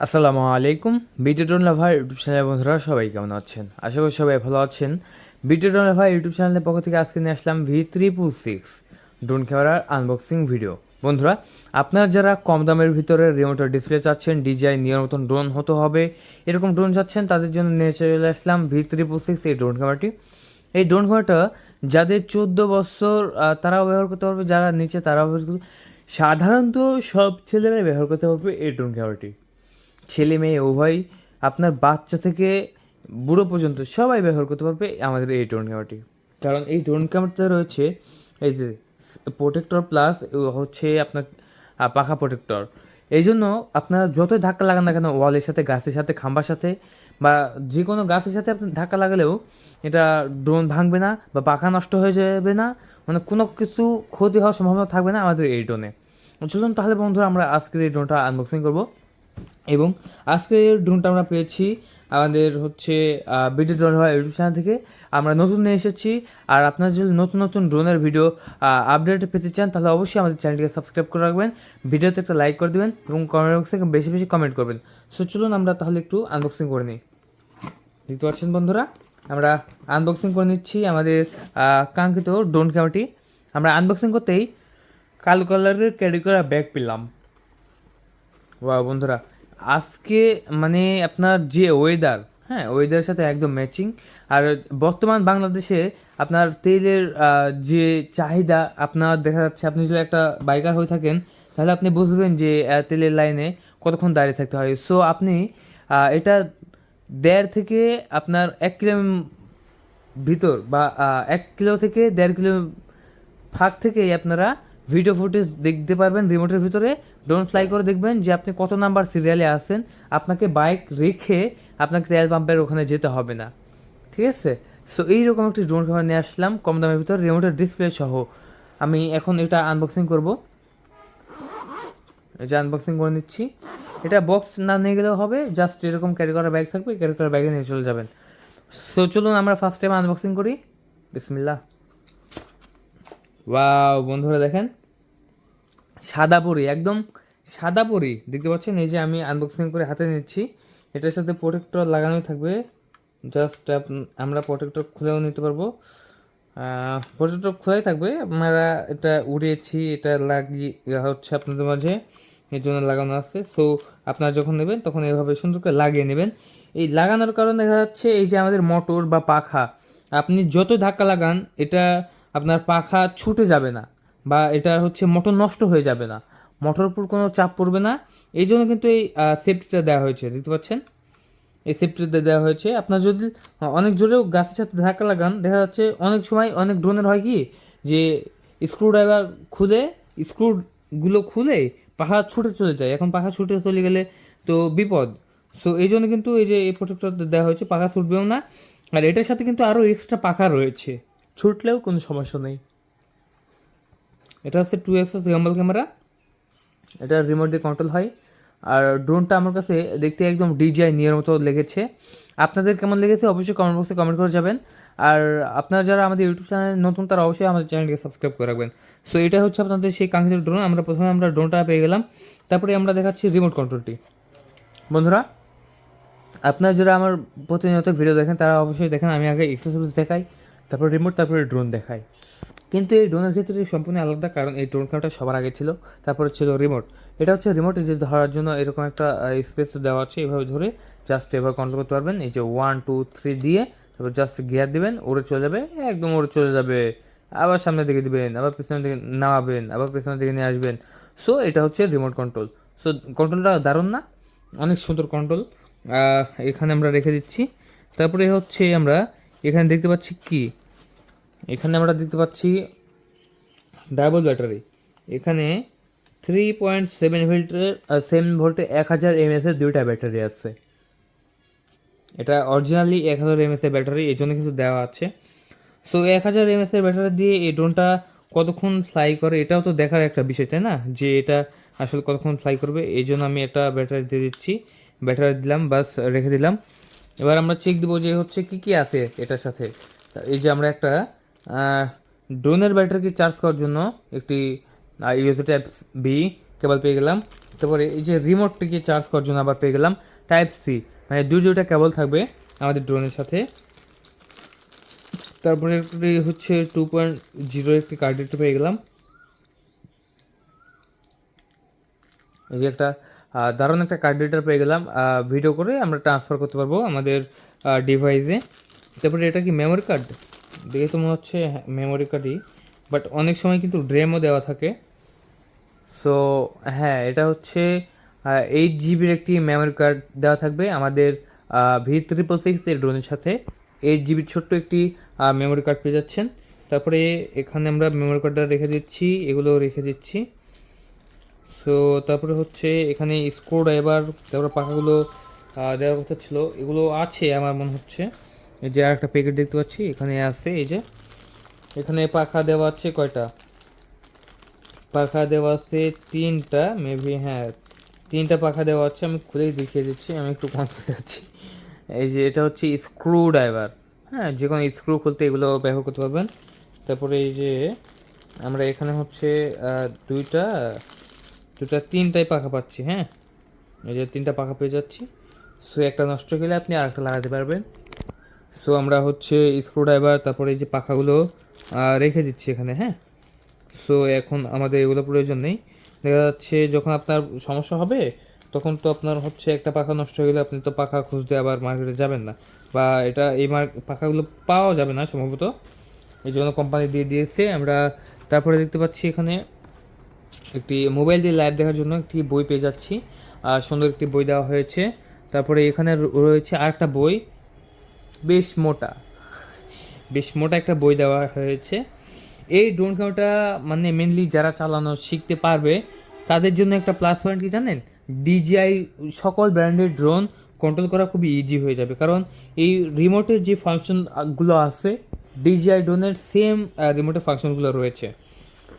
আসসালামু আলাইকুম। বিটি ড্রোন লাভার ইউটিউব চ্যানেলের বন্ধুরা সবাই কেমন আছেন? আশা করি সবাই ভালো আছেন। বিটি ড্রোন লাভার ইউটিউব চ্যানেলের পক্ষ থেকে আজকে নিয়ে আসলাম V326 ড্রোন ক্যামেরার আনবক্সিং ভিডিও। বন্ধুরা, আপনারা যারা কম দামের ভিতরে রিমোটের ডিসপ্লে চাচ্ছেন, ডিজাইন নিয়র মতন ড্রোন হতে হবে, এরকম ড্রোন চাচ্ছেন, তাদের জন্য নিয়ে চলে আসলাম V326 এই ড্রোন ক্যামেরাটি। এই ড্রোন ক্যামেরাটা যাদের 14 বছর তারাও ব্যবহার করতে পারবে, যারা নিচে তারাও ব্যবহার করতে, সাধারণত সব ছেলেরাই ব্যবহার করতে পারবে এই ড্রোন ক্যামেরাটি। ছেলে মেয়ে উভয়, আপনার বাচ্চা থেকে বুড়ো পর্যন্ত সবাই ব্যবহার করতে পারবে আমাদের এই ড্রোন ক্যামেরাটি। কারণ এই ড্রোন ক্যামেরাতে রয়েছে এই যে প্রোটেক্টর প্লাস হচ্ছে আপনার পাখা প্রোটেক্টর। এই জন্য আপনার যতই ধাক্কা লাগান না কেন, ওয়ালের সাথে, গাছের সাথে, খাম্বার সাথে বা যে কোনো গাছের সাথে আপনি ধাক্কা লাগালেও এটা ড্রোন ভাঙবে না বা পাখা নষ্ট হয়ে যাবে না, মানে কোনো কিছু ক্ষতি হওয়ার সম্ভাবনা থাকবে না আমাদের এই ড্রোনে। চলুন তাহলে বন্ধুরা, আমরা আজকের এই ড্রোনটা আনবক্সিং করব। এবং আজকে এই ড্রোনটা আমরা পেয়েছি আমাদের হচ্ছে বিটি ড্রোন ইউটিউব চ্যানেল থেকে। আমরা নতুন নিয়ে এসেছি। আর আপনারা যদি নতুন নতুন ড্রোনের ভিডিও আপডেট পেতে চান, তাহলে অবশ্যই আমাদের চ্যানেলটিকে সাবস্ক্রাইব করে রাখবেন, ভিডিওতে একটা লাইক করে দেবেন এবং কমেন্ট বক্সে বেশি বেশি কমেন্ট করবেন। সো চলুন আমরা তাহলে একটু আনবক্সিং করে নিই। দেখতে পাচ্ছেন বন্ধুরা, আমরা আনবক্সিং করে নিচ্ছি আমাদের কাঙ্ক্ষিত ড্রোন ক্যামেরাটি। আমরা আনবক্সিং করতেই কালো কালারের ক্যারি করা ব্যাগ পেলাম। বা বন্ধুরা, আজকে মানে আপনার যে ওয়েদার, হ্যাঁ, ওয়েদারের সাথে একদম ম্যাচিং। আর বর্তমান বাংলাদেশে আপনার তেলের যে চাহিদা, আপনার দেখা যাচ্ছে, আপনি যদি একটা বাইকার হয়ে থাকেন তাহলে আপনি বুঝবেন যে তেলের লাইনে কতক্ষণ দাঁড়িয়ে থাকতে হয়। সো আপনি এটা 1.5 থেকে আপনার 1 কিলো ভিতর বা 1 কিলো থেকে 1.5 কিলো ফাঁক থেকেই আপনারা ভিডিও ফুটেজ দেখতে পারবেন। রিমোটের ভিতরে ড্রোন ফ্লাই করে দেখবেন যে আপনি কত নাম্বার সিরিয়ালে আছেন। আপনাকে বাইক রেখে আপনাকে তেল পাম্পের ওখানে যেতে হবে না, ঠিক আছে? সো এইরকম একটি ড্রোন ক্যামেরা নিয়ে আসলাম কম দামের ভিতর, রিমোটের ডিসপ্লে সহ। আমি এখন এটা আনবক্সিং করব। এটা আনবক্সিং করে নিচ্ছি। এটা বক্স না নিয়ে গেলেও হবে, জাস্ট এরকম ক্যারি করা ব্যাগ থাকবে, ক্যারি করা ব্যাগে নিয়ে চলে যাবেন। সো চলুন আমরা ফার্স্ট টাইম আনবক্সিং করি। বিসমিল্লাহ। ওয়াও বন্ধুরা, দেখেন সাদা পরি, একদম সাদা পরি, দেখতে পাচ্ছেন? এই যে আমি আনবক্সিং করে হাতে নিচ্ছি, এটার সাথে প্রোটেক্টর লাগানোই থাকবে। জাস্ট আমরা প্রোটেক্টর খুলেও নিতে পারবো। প্রোটেক্টর খোলাই থাকবে, আমরা এটা উড়িয়েছি, এটা লাগিয়ে হচ্ছে আপনাদের মাঝে, এর জন্য লাগানো আছে। সো আপনারা যখন নেবেন তখন এভাবে সুন্দর করে লাগিয়ে নেবেন। এই লাগানোর কারণে দেখা যাচ্ছে এই যে আমাদের মোটর বা পাখা, আপনি যত ধাক্কা লাগান এটা আপনার পাখা ছুটে যাবে না বা এটা হচ্ছে মোটর নষ্ট হয়ে যাবে না, মোটর উপর কোনো চাপ পড়বে না। এই জন্য কিন্তু এই সেফটিটা দেওয়া হয়েছে, দেখতে পাচ্ছেন? এই সেফটিটা দেওয়া হয়েছে। আপনার যদি অনেক জোরেও গাছের সাথে ধাক্কা লাগান, দেখা যাচ্ছে অনেক সময় অনেক ড্রোনের হয় কি যে স্ক্রু ড্রাইভার খুলে, স্ক্রুগুলো খুলে পাখা ছুটে চলে যায়। এখন পাখা ছুটে চলে গেলে তো বিপদ। সো এই জন্য কিন্তু এই যে এই প্রোটেক্টর দেওয়া হয়েছে, পাখা ছুটবেও না। আর এটার সাথে কিন্তু আরও এক্সট্রা পাখা রয়েছে, ছুটলেও কোনো সমস্যা নেই। এটা হচ্ছে 2x গিম্বল ক্যামেরা, এটা রিমোট দিয়ে কন্ট্রোল হয়। আর ড্রোনটা আমার কাছে দেখতে একদম ডিজাই নিয়ের মতো লেগেছে। আপনাদের কেমন লেগেছে অবশ্যই কমেন্ট বক্সে কমেন্ট করে যাবেন। আর আপনারা যারা আমাদের ইউটিউব চ্যানেল নতুন, তারা অবশ্যই আমাদের চ্যানেলকে সাবস্ক্রাইব করে রাখবেন। সো এটা হচ্ছে আপনাদের সেই কাঙ্ক্ষিত ড্রোন। আমরা ড্রোনটা পেয়ে গেলাম, তারপরে আমরা দেখাচ্ছি রিমোট কন্ট্রোলটি। বন্ধুরা, আপনারা যারা আমার প্রতিনিয়ত ভিডিও দেখেন তারা অবশ্যই দেখেন আমি আগে এক্সেসরিজ দেখাই, তারপর রিমোট, তারপরে ড্রোন দেখাই। কিন্তু এই ড্রোনের ক্ষেত্রে সম্পূর্ণ আলাদা, কারণ এই ড্রোন ক্যামেরাটা সবার আগে ছিল, তারপরে ছিল রিমোট। এটা হচ্ছে রিমোট, এই যে ধরার জন্য এরকম একটা স্পেস দেওয়া আছে, এভাবে ধরে জাস্ট এভাবে কন্ট্রোল করতে পারবেন। এই যে 1 2 3 দিয়ে তারপর জাস্ট গিয়ার দিবেন, উড়ে চলে যাবে, একদম উড়ে চলে যাবে। আবার সামনের দিকে দিবেন, আবার পেছনের দিকে নামাবেন, আবার পেছনের দিকে নিয়ে আসবেন। সো এটা হচ্ছে রিমোট কন্ট্রোল। সো কন্ট্রোলটা দারুণ না? অনেক সুন্দর কন্ট্রোল। এখানে আমরা রেখে দিচ্ছি। তারপরে হচ্ছে আমরা এখানে দেখতে পাচ্ছি কি, এখানে আমরা দেখতে পাচ্ছি ডাবল ব্যাটারি। এখানে 3.7 ভোল্টের 7 ভোল্টে 1000 mAh এর দুইটা ব্যাটারি আছে। এটা অরিজিনালি 1000 mAh এর ব্যাটারি, এই জন্য কিন্তু দেওয়া আছে। সো 1000 mAh এর ব্যাটারি দিয়ে এই ড্রোনটা কতক্ষণ ফ্লাই করে এটাও তো দেখার একটা বিষয়, তাই না? যে এটা আসলে কতক্ষণ ফ্লাই করবে। এই জন্য আমি একটা ব্যাটারি দিয়ে দিচ্ছি, ব্যাটারি দিলাম, বাস রেখে দিলাম। এবার আমরা চেক দেবো যে হচ্ছে কি কি আছে এটার সাথে। এই যে আমরা একটা ড্রোনের ব্যাটারিকে চার্জ করার জন্য একটি ইউএসবি টাইপ বি কেবল পেয়ে গেলাম। তারপরে এই যে রিমোটটিকে চার্জ করার জন্য আবার পেয়ে গেলাম টাইপ সি, মানে দুইটা কেবল থাকবে আমাদের ড্রোনের সাথে। তারপরে একটি হচ্ছে 2.0 একটি কার্ড একটু পেয়ে গেলাম। এই যে একটা দারুণ একটা কার্ড রিডার পেয়ে গেলাম, ভিডিও করে আমরা ট্রান্সফার করতে পারবো আমাদের ডিভাইসে। তারপরে এটা কি মেমোরি কার্ড? দেখে তো মনে হচ্ছে মেমোরি কার্ডই, বাট অনেক সময় কিন্তু ড্রেমও দেওয়া থাকে। সো হ্যাঁ, এটা হচ্ছে 8 জিবির একটি মেমোরি কার্ড দেওয়া থাকবে আমাদের V666 এর ড্রোনের সাথে। 8 জিবির ছোট্ট একটি মেমোরি কার্ড পেয়ে যাচ্ছেন। তারপরে এখানে আমরা মেমোরি কার্ডটা রেখে দিচ্ছি, এগুলো রেখে দিচ্ছি। সো তারপরে হচ্ছে এখানে স্ক্রু ড্রাইভার, তারপরে পাখাগুলো দেওয়ার কথা ছিল, এগুলো আছে আমার মনে হচ্ছে। এই যে আর একটা প্যাকেট দেখতে পাচ্ছি এখানে আছে। এই যে এখানে পাখা দেওয়া আছে কয়টা? পাখা দেওয়া আছে 3টা মেবি, হ্যাঁ 3টা পাখা দেওয়া আছে। আমি খুলেই দেখিয়ে দিচ্ছি, আমি একটু কনফিউজ আছি। এই যে এটা হচ্ছে স্ক্রু ড্রাইভার, হ্যাঁ যে কোনো স্ক্রু খুলতে এগুলো ব্যবহার করতে পারবেন। তারপরে এই যে আমরা এখানে হচ্ছে দুইটা 3টাই পাখা পাচ্ছি, হ্যাঁ এই যে 3টা পাখা পেয়ে যাচ্ছি। সো একটা নষ্ট গেলে আপনি আরেকটা লাগাতে পারবেন। সো আমরা হচ্ছে স্ক্রু ড্রাইভার, তারপরে এই যে পাখাগুলো রেখে দিচ্ছি এখানে, হ্যাঁ। সো এখন আমাদের এগুলো প্রয়োজন নেই। দেখা যাচ্ছে যখন আপনার সমস্যা হবে তখন তো আপনার হচ্ছে একটা পাখা নষ্ট হয়ে গেলে আপনি তো পাখা খুঁজতে আবার মার্কেটে যাবেন না, বা এটা এই পাখাগুলো পাওয়া যাবে না সম্ভবত, এই জন্য কোম্পানি দিয়ে দিয়েছে আমরা। তারপরে দেখতে পাচ্ছি এখানে একটি মোবাইল দিয়ে লাইভ দেখার জন্য একটি বই পেয়ে যাচ্ছি, সুন্দর একটি বই দেওয়া হয়েছে। তারপরে এখানে রয়েছে আরেকটা বই, বেশ মোটা, বেশ মোটা একটা বই দেওয়া হয়েছে। এই ড্রোন ক্যামেরাটা মানে মেনলি যারা চালানো শিখতে পারবে তাদের জন্য একটা প্লাস পয়েন্ট কি জানেন? DJI সকল ব্র্যান্ডের ড্রোন কন্ট্রোল করা খুবই ইজি হয়ে যাবে, কারণ এই রিমোটের যে ফাংশনগুলো আছে DJI ড্রোনের সেম রিমোটের ফাংশনগুলো রয়েছে।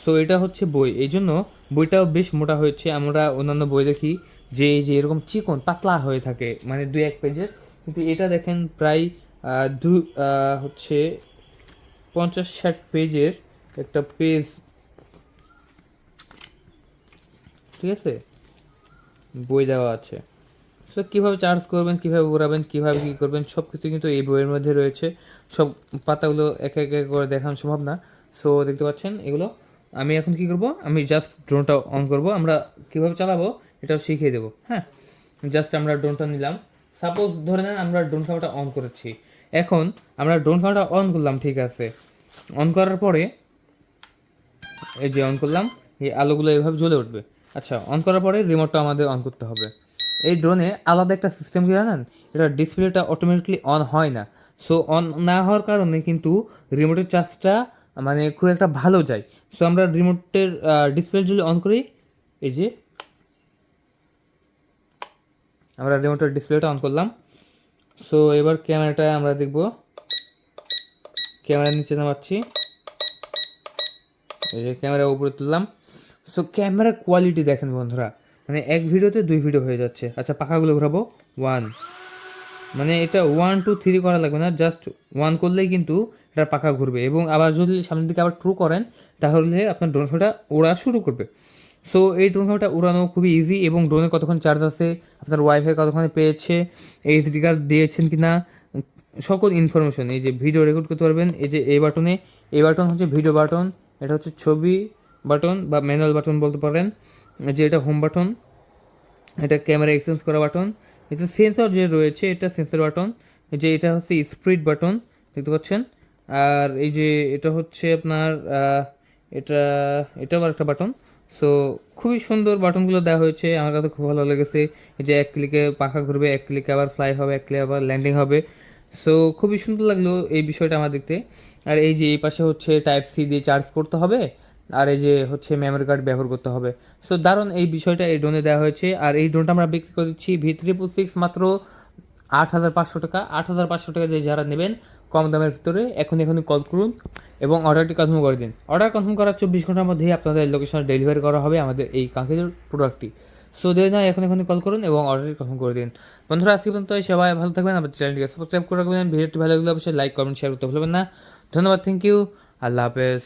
সো এটা হচ্ছে বই, এই জন্য বইটাও বেশ মোটা হয়েছে। আমরা অন্যান্য বই দেখি যে এই যে এরকম চিকন পাতলা হয়ে থাকে, মানে 2-1 পেজের, কিন্তু এটা দেখেন প্রায় হচ্ছে 50-60 পেজের একটা পেজ, ঠিক আছে, বই দেওয়া আছে। সো কীভাবে চার্জ করবেন, কীভাবে উড়াবেন, কীভাবে কী করবেন সব কিছু কিন্তু এই বইয়ের মধ্যে রয়েছে। সব পাতাগুলো এক এক করে দেখানো সম্ভব না। সো দেখতে পাচ্ছেন এগুলো। আমি এখন কি করব, আমি জাস্ট ড্রোনটা অন করব, আমরা কীভাবে চালাবো এটাও শিখিয়ে দেবো, হ্যাঁ। জাস্ট আমরা ড্রোনটা নিলাম, সাপোজ ধরে নেন আমরা ড্রোন ক্যামেরাটা অন করেছি। এখন আমরা ড্রোন ক্যামেরাটা অন করলাম, ঠিক আছে। অন করার পরে এই যে অন করলাম, এই আলোগুলো এভাবে জ্বলে উঠবে। আচ্ছা, অন করার পরে রিমোটটা আমাদের অন করতে হবে। এই ড্রোনে আলাদা একটা সিস্টেম কি জানেন? এটা ডিসপ্লেটা অটোমেটিকলি অন হয় না। সো অন না হওয়ার কারণে কিন্তু রিমোটের চার্জটা মানে খুব একটা ভালো যায়। সো আমরা রিমোটের ডিসপ্লে যদি অন করি, এই যে আমরা রিমোটের ডিসপ্লেটা অন করলাম। সো এবার ক্যামেরাটা আমরা দেখব, ক্যামেরা নিচে নামাচ্ছি, এই যে ক্যামেরা উপরে তুললাম। সো ক্যামেরা কোয়ালিটি দেখেন বন্ধুরা, মানে এক ভিডিওতে 2 ভিডিও হয়ে যাচ্ছে। আচ্ছা, পাখাগুলো ঘোরাবো, 1, মানে এটা 1 2 3 করা লাগবে না, জাস্ট 1 করলেই কিন্তু এটার পাখা ঘুরবে। এবং আবার যদি সামনের দিকে আবার ট্রু করেন তাহলে আপনার ড্রোন ক্যামেরাটা ওড়া শুরু করবে। সো এই ড্রোন ক্যামেরাটা উড়ানো খুবই ইজি। এবং ড্রোনে কতক্ষণ চার্জ আছে, আপনার ওয়াইফাই কতক্ষণে পেয়েছে, এইচডি কার্ড দিয়েছেন কি না, সকল ইনফরমেশন এই যে ভিডিও রেকর্ড করতে পারবেন। এই যে এই বাটনে, এই বাটন হচ্ছে ভিডিও বাটন, এটা হচ্ছে ছবি বাটন বা ম্যানুয়াল বাটন বলতে পারেন। যে এটা হোম বাটন, এটা ক্যামেরা এক্সচেঞ্জ করা বাটন। এটা সেন্সর যে রয়েছে এটা সেন্সর বাটন। যে এটা হচ্ছে স্পিড বাটন, দেখতে পাচ্ছেন। আর এই যে এটা হচ্ছে আপনার এটা এটাও একটা বাটন। সো খুবই সুন্দর বাটনগুলো দেওয়া হয়েছে, আমার কাছে খুব ভালো লেগেছে। এই যে এক ক্লিকে পাখা ঘুরবে, এক ক্লিকে আবার ফ্লাই হবে, এক ক্লিকে আবার ল্যান্ডিং হবে। সো খুবই সুন্দর লাগলো এই বিষয়টা আমার দেখতে। আর এই যে এই পাশে হচ্ছে টাইপ সি দিয়ে চার্জ করতে হবে, আর এই যে হচ্ছে মেমোরি কার্ড ব্যবহার করতে হবে। সো দারুণ এই বিষয়টা এই ড্রোনে দেওয়া হয়েছে। আর এই ড্রোনটা আমরা বিক্রি করে দিচ্ছি V666 মাত্র 8,500 টাকা। 8,500 টাকা দিয়ে যারা নেবেন কম দামের ভিতরে এখনই কল করুন এবং অর্ডারটি কনফার্ম করে দিন। অর্ডার কনফার্ম করার 24 ঘন্টার মধ্যেই আপনাদের লোকেশনে ডেলিভারি করা হবে আমাদের এই কাঙ্ক্ষিত প্রোডাক্টটি। সো দেরি নয়, এখনই কল করুন এবং অর্ডারটি কনফার্ম করে দিন। বন্ধুরা আজকে পর্যন্ত সবাই ভালো থাকবেন, আমাদের চ্যানেলটিকে সাবস্ক্রাইব করে রাখবেন। ভিডিওটি ভালো লাগলে অবশ্যই লাইক কমেন্ট শেয়ার করতে ভুলবেন না। ধন্যবাদ, থ্যাংক ইউ, আল্লাহ হাফেজ।